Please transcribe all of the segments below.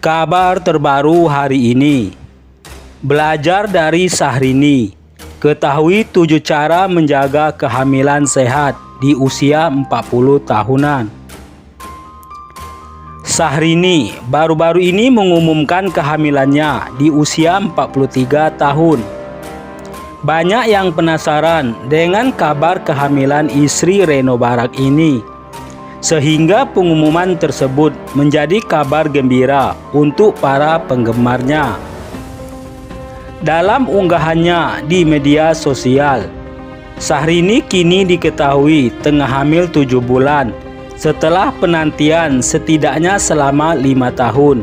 Kabar terbaru hari ini. Belajar dari Syahrini. Ketahui 7 cara menjaga kehamilan sehat di usia 40 tahunan. Syahrini baru-baru ini mengumumkan kehamilannya di usia 43 tahun. Banyak yang penasaran dengan kabar kehamilan istri Reno Barak ini, sehingga pengumuman tersebut menjadi kabar gembira untuk para penggemarnya. Dalam unggahannya di media sosial, Syahrini kini diketahui tengah hamil 7 bulan setelah penantian setidaknya selama 5 tahun.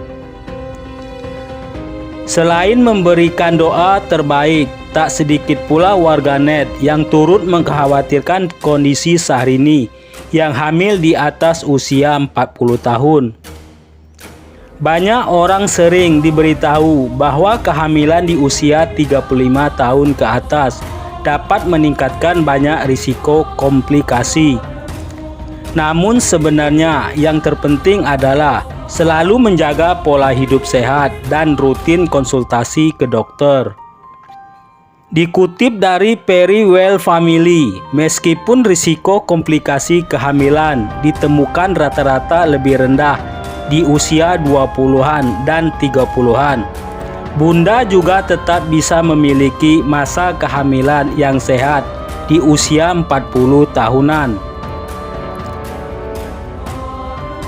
Selain memberikan doa terbaik, tak sedikit pula warganet yang turut mengkhawatirkan kondisi Syahrini yang hamil di atas usia 40 tahun. Banyak orang sering diberitahu bahwa kehamilan di usia 35 tahun ke atas dapat meningkatkan banyak risiko komplikasi. Namun sebenarnya yang terpenting adalah selalu menjaga pola hidup sehat dan rutin konsultasi ke dokter. Dikutip dari Perry-Well Family, meskipun risiko komplikasi kehamilan ditemukan rata-rata lebih rendah di usia 20-an dan 30-an, bunda juga tetap bisa memiliki masa kehamilan yang sehat di usia 40 tahunan.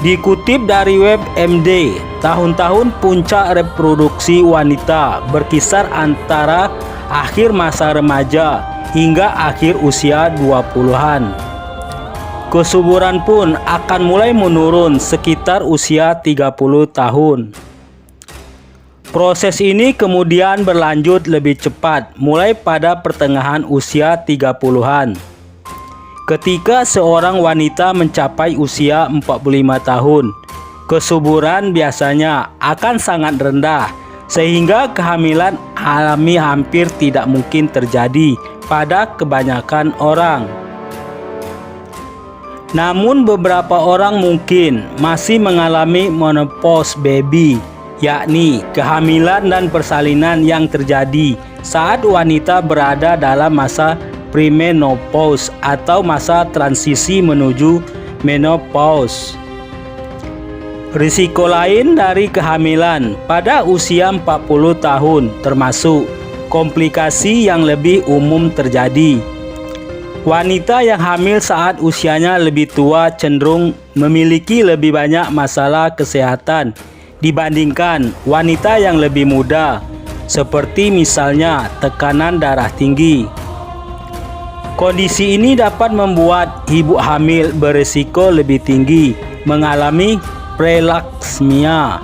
Dikutip dari WebMD, tahun-tahun puncak reproduksi wanita berkisar antara akhir masa remaja hingga akhir usia 20-an. Kesuburan pun akan mulai menurun sekitar usia 30 tahun. Proses ini kemudian berlanjut lebih cepat mulai pada pertengahan usia 30-an. Ketika seorang wanita mencapai usia 45 tahun, kesuburan biasanya akan sangat rendah, sehingga kehamilan alami hampir tidak mungkin terjadi pada kebanyakan orang. Namun beberapa orang mungkin masih mengalami menopause baby, yakni kehamilan dan persalinan yang terjadi saat wanita berada dalam masa premenopause atau masa transisi menuju menopause. Risiko lain dari kehamilan pada usia 40 tahun termasuk komplikasi yang lebih umum terjadi. Wanita yang hamil saat usianya lebih tua cenderung memiliki lebih banyak masalah kesehatan dibandingkan wanita yang lebih muda, seperti misalnya tekanan darah tinggi. Kondisi ini dapat membuat ibu hamil berisiko lebih tinggi mengalami prelaksmia,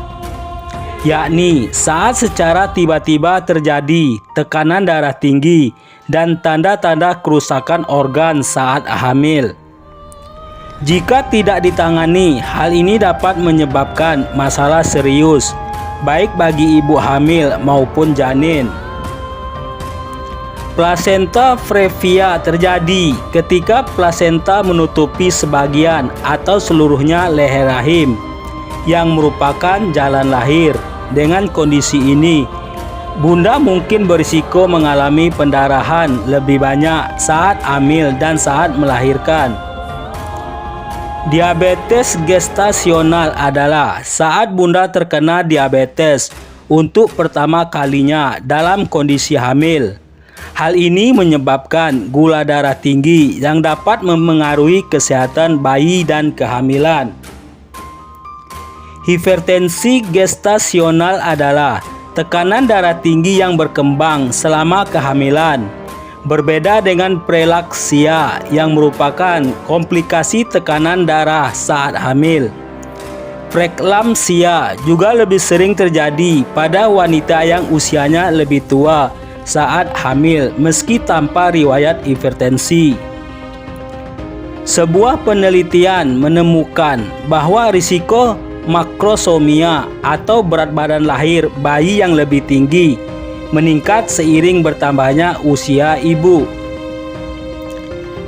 yakni saat secara tiba-tiba terjadi tekanan darah tinggi dan tanda-tanda kerusakan organ saat hamil. Jika tidak ditangani, hal ini dapat menyebabkan masalah serius baik bagi ibu hamil maupun janin. Plasenta previa terjadi ketika plasenta menutupi sebagian atau seluruhnya leher rahim yang merupakan jalan lahir. Dengan kondisi ini, bunda mungkin berisiko mengalami pendarahan lebih banyak saat hamil dan saat melahirkan. Diabetes gestasional adalah saat bunda terkena diabetes untuk pertama kalinya dalam kondisi hamil. Hal ini menyebabkan gula darah tinggi yang dapat memengaruhi kesehatan bayi dan kehamilan. Hipertensi gestasional adalah tekanan darah tinggi yang berkembang selama kehamilan. Berbeda dengan prelaksia yang merupakan komplikasi tekanan darah saat hamil. Preeklamsia juga lebih sering terjadi pada wanita yang usianya lebih tua saat hamil meski tanpa riwayat hipertensi. Sebuah penelitian menemukan bahwa risiko makrosomia atau berat badan lahir bayi yang lebih tinggi meningkat seiring bertambahnya usia ibu.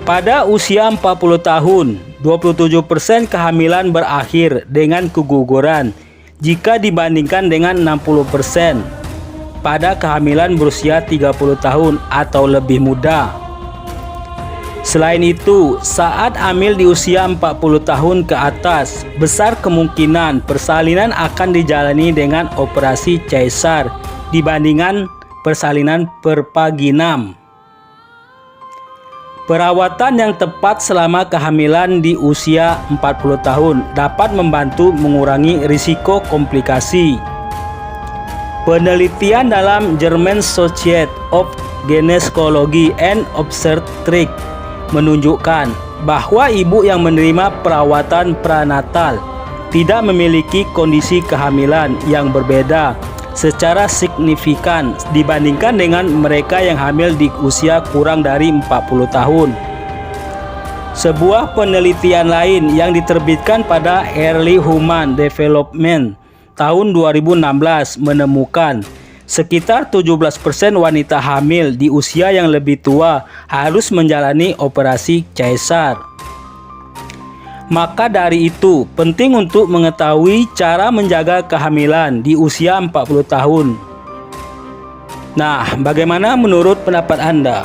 Pada usia 40 tahun, 27% kehamilan berakhir dengan keguguran jika dibandingkan dengan 60% pada kehamilan berusia 30 tahun atau lebih muda. Selain itu, saat hamil di usia 40 tahun ke atas, besar kemungkinan persalinan akan dijalani dengan operasi caesar dibandingkan persalinan perpaginam. Perawatan yang tepat selama kehamilan di usia 40 tahun dapat membantu mengurangi risiko komplikasi. Penelitian dalam German Society of Gynecology and Obstetrics menunjukkan bahwa ibu yang menerima perawatan prenatal tidak memiliki kondisi kehamilan yang berbeda secara signifikan dibandingkan dengan mereka yang hamil di usia kurang dari 40 tahun. Sebuah penelitian lain yang diterbitkan pada Early Human Development tahun 2016 menemukan sekitar 17% wanita hamil di usia yang lebih tua harus menjalani operasi caesar. Maka dari itu, penting untuk mengetahui cara menjaga kehamilan di usia 40 tahun. Nah, bagaimana menurut pendapat Anda?